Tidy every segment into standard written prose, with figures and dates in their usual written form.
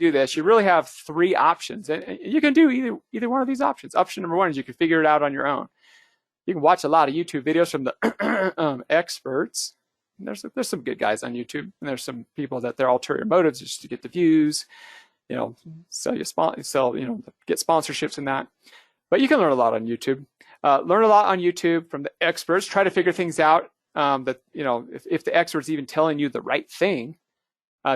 do this, you really have three options. And you can do either one of these options. Option number one is you can figure it out on your own. You can watch a lot of YouTube videos from the experts. There's some good guys on YouTube, and there's some people that their ulterior motives is just to get the views, get sponsorships and that. But you can learn a lot on YouTube. Learn a lot on YouTube from the experts. Try to figure things out that, if the expert's even telling you the right thing.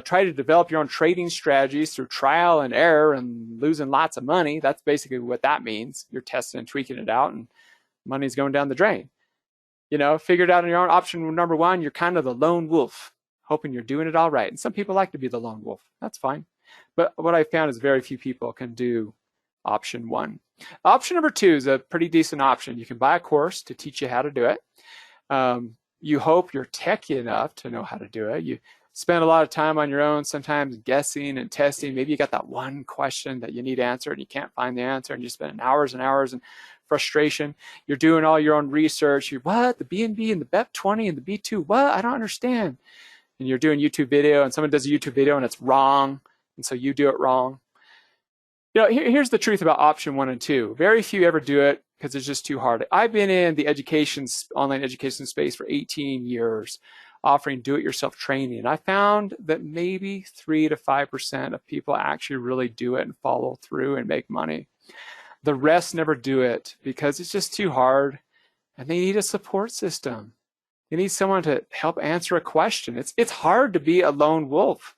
Try to develop your own trading strategies through trial and error and losing lots of money. That's basically what that means. You're testing and tweaking it out, and money's going down the drain. Figure it out on your own. Option number one, you're kind of the lone wolf, hoping you're doing it all right. And some people like to be the lone wolf. That's fine. But what I found is very few people can do option one. Option number two is a pretty decent option. You can buy a course to teach you how to do it. You hope you're techy enough to know how to do it. You spend a lot of time on your own, sometimes guessing and testing. Maybe you got that one question that you need answered and you can't find the answer, and you spend hours and hours in frustration. You're doing all your own research. The BNB and the BEP20 and the B2, what? I don't understand. And you're doing YouTube video, and someone does a YouTube video and it's wrong, and so you do it wrong. Here's the truth about option one and two. Very few ever do it because it's just too hard. I've been in the online education space for 18 years, offering do-it-yourself training. And I found that maybe 3 to 5% of people actually really do it and follow through and make money. The rest never do it because it's just too hard, and they need a support system. They need someone to help answer a question. It's hard to be a lone wolf.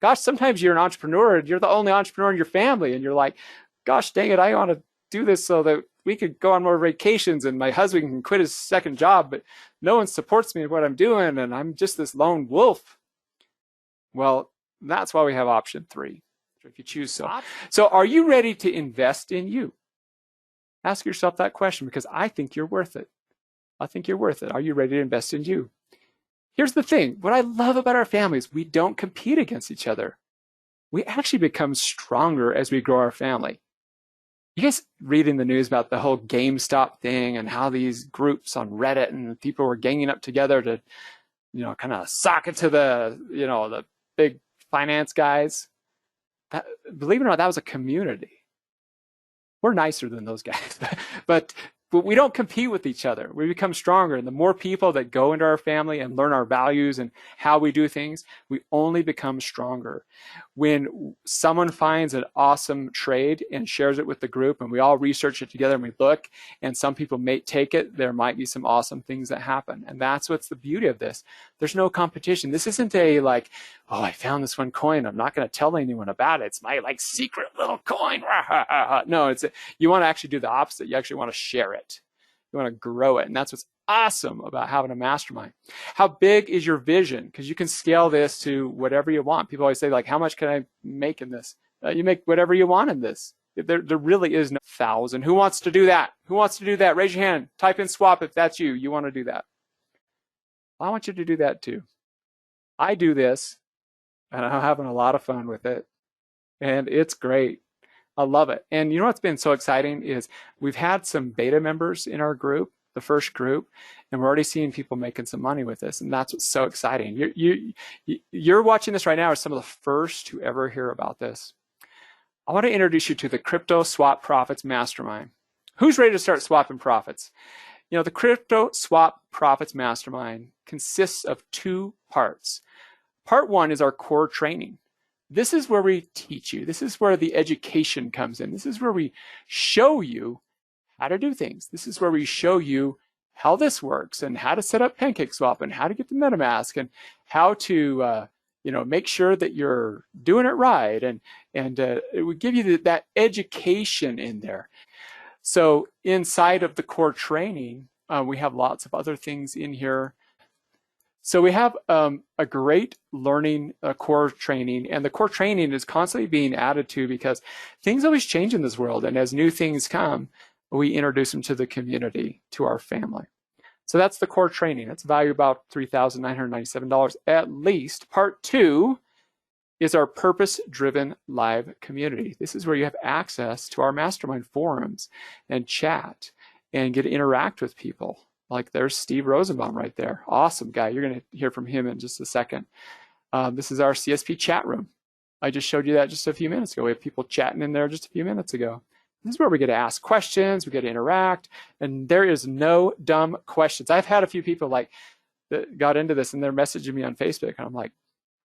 Gosh, sometimes you're an entrepreneur and you're the only entrepreneur in your family, and you're like, gosh, dang it, I want to do this so that we could go on more vacations and my husband can quit his second job, but no one supports me in what I'm doing, and I'm just this lone wolf. Well, that's why we have option three, if you choose so. So are you ready to invest in you? Ask yourself that question, because I think you're worth it. I think you're worth it. Are you ready to invest in you? Here's the thing. What I love about our families, we don't compete against each other. We actually become stronger as we grow our family. You guys reading the news about the whole GameStop thing and how these groups on Reddit and people were ganging up together to, kind of sock it to the big finance guys? Believe it or not, that was a community. We're nicer than those guys, but we don't compete with each other. We become stronger. And the more people that go into our family and learn our values and how we do things, we only become stronger. When someone finds an awesome trade and shares it with the group, and we all research it together and we look, and some people may take it, there might be some awesome things that happen. And that's what's the beauty of this. There's no competition. This isn't a like, oh, I found this one coin, I'm not going to tell anyone about it. It's my secret little coin. No, you want to actually do the opposite. You actually want to share it. You want to grow it. And that's what's awesome about having a mastermind. How big is your vision? Because you can scale this to whatever you want. People always say, how much can I make in this? You make whatever you want in this. There really is no 1,000. Who wants to do that? Who wants to do that? Raise your hand. Type in swap if that's you. You want to do that. I want you to do that too. I do this, and I'm having a lot of fun with it. And it's great. I love it. And what's been so exciting is we've had some beta members in our group, the first group, and we're already seeing people making some money with this. And that's what's so exciting. You're watching this right now as some of the first to ever hear about this. I want to introduce you to the Crypto Swap Profits Mastermind. Who's ready to start swapping profits? The Crypto Swap Profits Mastermind consists of 2 parts. Part 1 is our core training. This is where we teach you. This is where the education comes in. This is where we show you how to do things. This is where we show you how this works and how to set up PancakeSwap and how to get the MetaMask and how to make sure that you're doing it right. And it would give you that education in there. So inside of the core training, we have lots of other things in here. So we have a great learning core training, and the core training is constantly being added to because things always change in this world. And as new things come, we introduce them to the community, to our family. So that's the core training. It's valued about $3,997 at least. Part 2 is our purpose-driven live community. This is where you have access to our mastermind forums and chat and get to interact with people. Like there's Steve Rosenbaum right there. Awesome guy. You're going to hear from him in just a second. This is our CSP chat room. I just showed you that just a few minutes ago. We have people chatting in there just a few minutes ago. This is where we get to ask questions, we get to interact, and there is no dumb questions. I've had a few people like that got into this and they're messaging me on Facebook, and I'm like,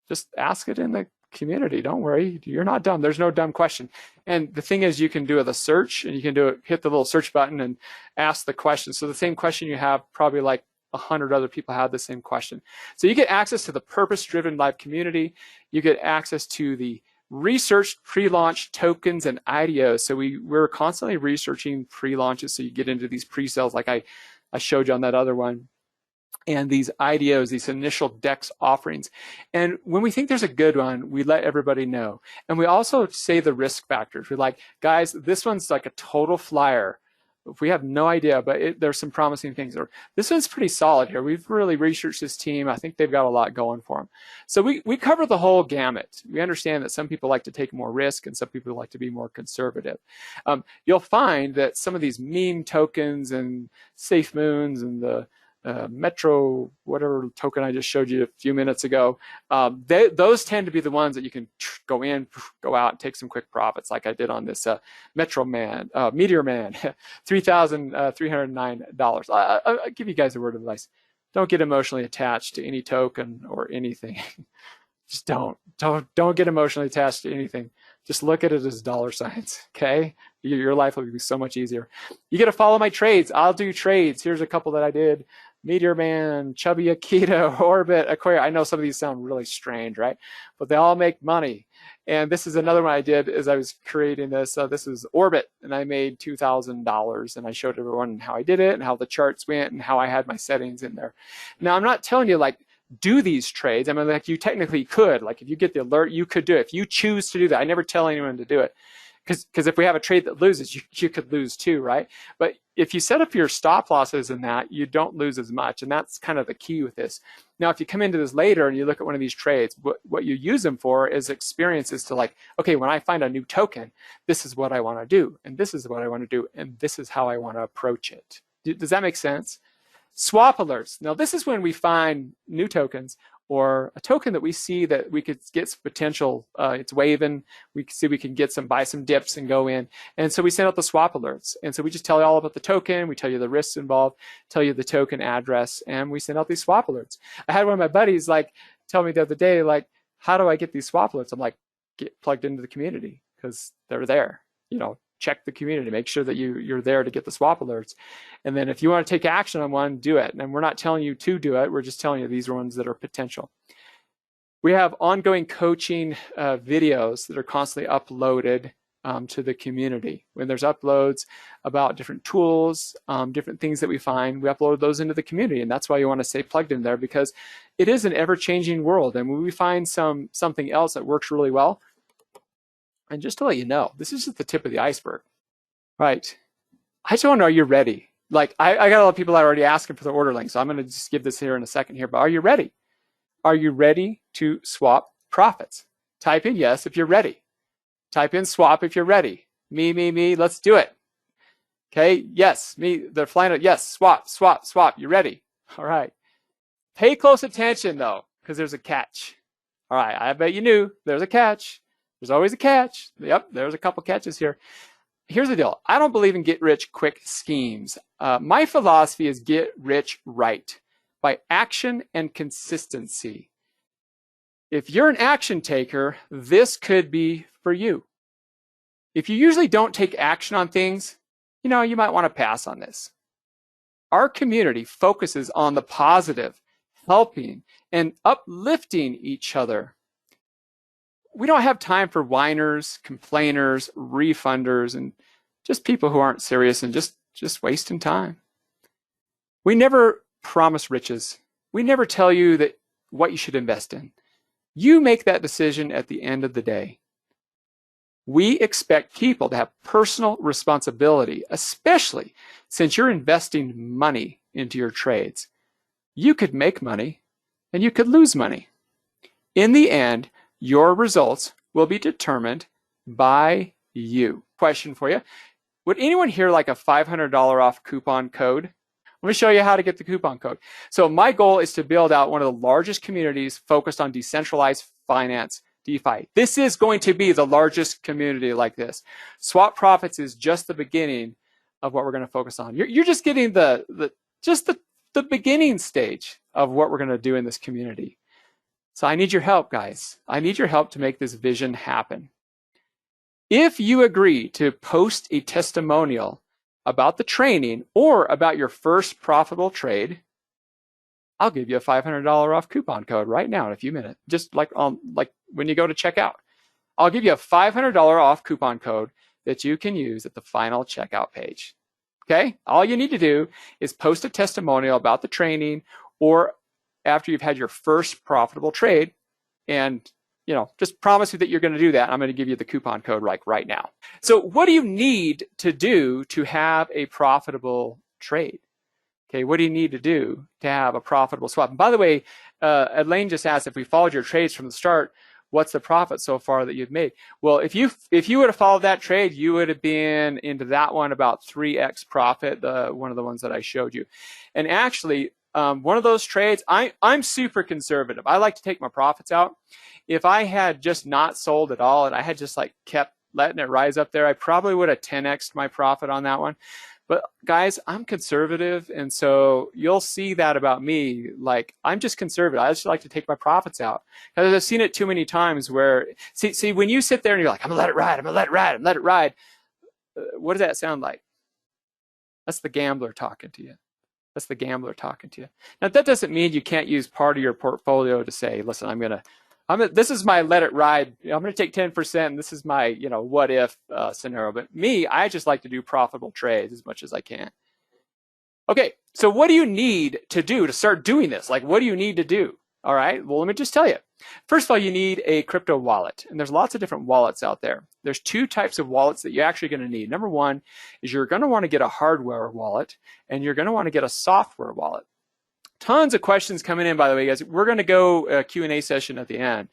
just ask it in the community. Don't worry, you're not dumb. There's no dumb question. And the thing is, you can do the search, and you can do it, hit the little search button and ask the question. So the same question you have, probably like 100 other people have the same question. So you get access to the purpose-driven live community. You get access to the research pre-launch tokens and IDOs. So we're constantly researching pre-launches. So you get into these pre-sales like I showed you on that other one. And these IDOs, these initial DEX offerings. And when we think there's a good one, we let everybody know. And we also say the risk factors. We're like, guys, this one's like a total flyer. If we have no idea, but there's some promising things. Or this one's pretty solid here. We've really researched this team. I think they've got a lot going for them. So we cover the whole gamut. We understand that some people like to take more risk and some people like to be more conservative. You'll find that some of these meme tokens and Safe Moons and the Metro, whatever token I just showed you a few minutes ago, those tend to be the ones that you can go in, go out, and take some quick profits, like I did on this Meteor Man, $3,309. I'll give you guys a word of advice. Don't get emotionally attached to any token or anything. Just don't get emotionally attached to anything. Just look at it as dollar signs, okay? Your life will be so much easier. You get to follow my trades. I'll do trades. Here's a couple that I did. Meteor Man, Chubby Akita, Orbit, Aquaria. I know some of these sound really strange, right? But they all make money. And this is another one I did as I was creating this. This is Orbit, and I made $2,000. And I showed everyone how I did it and how the charts went and how I had my settings in there. Now, I'm not telling you, like, do these trades. I mean, like, you technically could. Like, if you get the alert, you could do it. If you choose to do that, I never tell anyone to do it. Because if we have a trade that loses, you could lose too, right? But if you set up your stop losses in that, you don't lose as much. And that's kind of the key with this. Now, if you come into this later and you look at one of these trades, what you use them for is experiences to, like, okay, when I find a new token, this is what I want to do. And this is what I want to do. And this is how I want to approach it. Does that make sense? Swap alerts. Now, this is when we find new tokens or a token that we see that we could get some potential, it's waving, we see we can get some, buy some dips and go in. And so we send out the swap alerts. And so we just tell you all about the token, we tell you the risks involved, tell you the token address, and we send out these swap alerts. I had one of my buddies like tell me the other day, like, how do I get these swap alerts? I'm like, get plugged into the community because they're there. You know, check the community, make sure that you're there to get the swap alerts. And then if you want to take action on one, do it. And we're not telling you to do it. We're just telling you these are ones that are potential. We have ongoing coaching videos that are constantly uploaded to the community. When there's uploads about different tools, different things that we find, we upload those into the community. And that's why you want to stay plugged in there, because it is an ever-changing world. And when we find something else that works really well, and just to let you know, this is just the tip of the iceberg, right? I just want to know, are you ready? Like, I got a lot of people that are already asking for the order link, so I'm going to just give this here in a second here, but are you ready? Are you ready to swap profits? Type in yes if you're ready. Type in swap if you're ready. Me, let's do it. Okay, yes, me, they're flying out, yes, swap, you ready? All right. Pay close attention though, because there's a catch. All right, I bet you knew there's a catch. There's always a catch. Yep, there's a couple catches here. Here's the deal. I don't believe in get-rich-quick schemes. My philosophy is get rich right by action and consistency. If you're an action taker, this could be for you. If you usually don't take action on things, you know, you might want to pass on this. Our community focuses on the positive, helping and uplifting each other. We don't have time for whiners, complainers, refunders, and just people who aren't serious and just wasting time. We never promise riches. We never tell you that what you should invest in. You make that decision at the end of the day. We expect people to have personal responsibility, especially since you're investing money into your trades. You could make money and you could lose money. In the end, your results will be determined by you. Question for you. Would anyone here like a $500 off coupon code? Let me show you how to get the coupon code. So my goal is to build out one of the largest communities focused on decentralized finance DeFi. This is going to be the largest community like this. Swap Profits is just the beginning of what we're going to focus on. You're just getting the beginning stage of what we're going to do in this community. So I need your help, guys. I need your help to make this vision happen. If you agree to post a testimonial about the training or about your first profitable trade, I'll give you a $500 off coupon code right now in a few minutes. Just like when you go to checkout, I'll give you a $500 off coupon code that you can use at the final checkout page. Okay? All you need to do is post a testimonial about the training or after you've had your first profitable trade, and just promise me that you're going to do that. I'm going to give you the coupon code right now. So what do you need to do to have a profitable trade? Okay, what do you need to do to have a profitable swap? And by the way, Elaine just asked if we followed your trades from the start, what's the profit so far that you've made? Well, if you would have followed that trade, you would have been into that one about 3x profit, one of the ones that I showed you. And actually, one of those trades, I'm super conservative. I like to take my profits out. If I had just not sold at all and I had just kept letting it rise up there, I probably would have 10x'd my profit on that one. But guys, I'm conservative, and so you'll see that about me. I'm just conservative. I just like to take my profits out because I've seen it too many times where, see, when you sit there and you're like, I'm gonna let it ride, I'm gonna let it ride, I'm gonna let it ride. What does that sound like? That's the gambler talking to you. That's the gambler talking to you. Now, that doesn't mean you can't use part of your portfolio to say, listen, this is my let it ride. I'm going to take 10%. And this is my, what if scenario. But me, I just like to do profitable trades as much as I can. Okay, so what do you need to do to start doing this? What do you need to do? All right, well, let me just tell you. First of all, you need a crypto wallet. And there's lots of different wallets out there. There's two types of wallets that you're actually going to need. Number one is you're going to want to get a hardware wallet, and you're going to want to get a software wallet. Tons of questions coming in, by the way, guys. We're going to go a Q&A session at the end.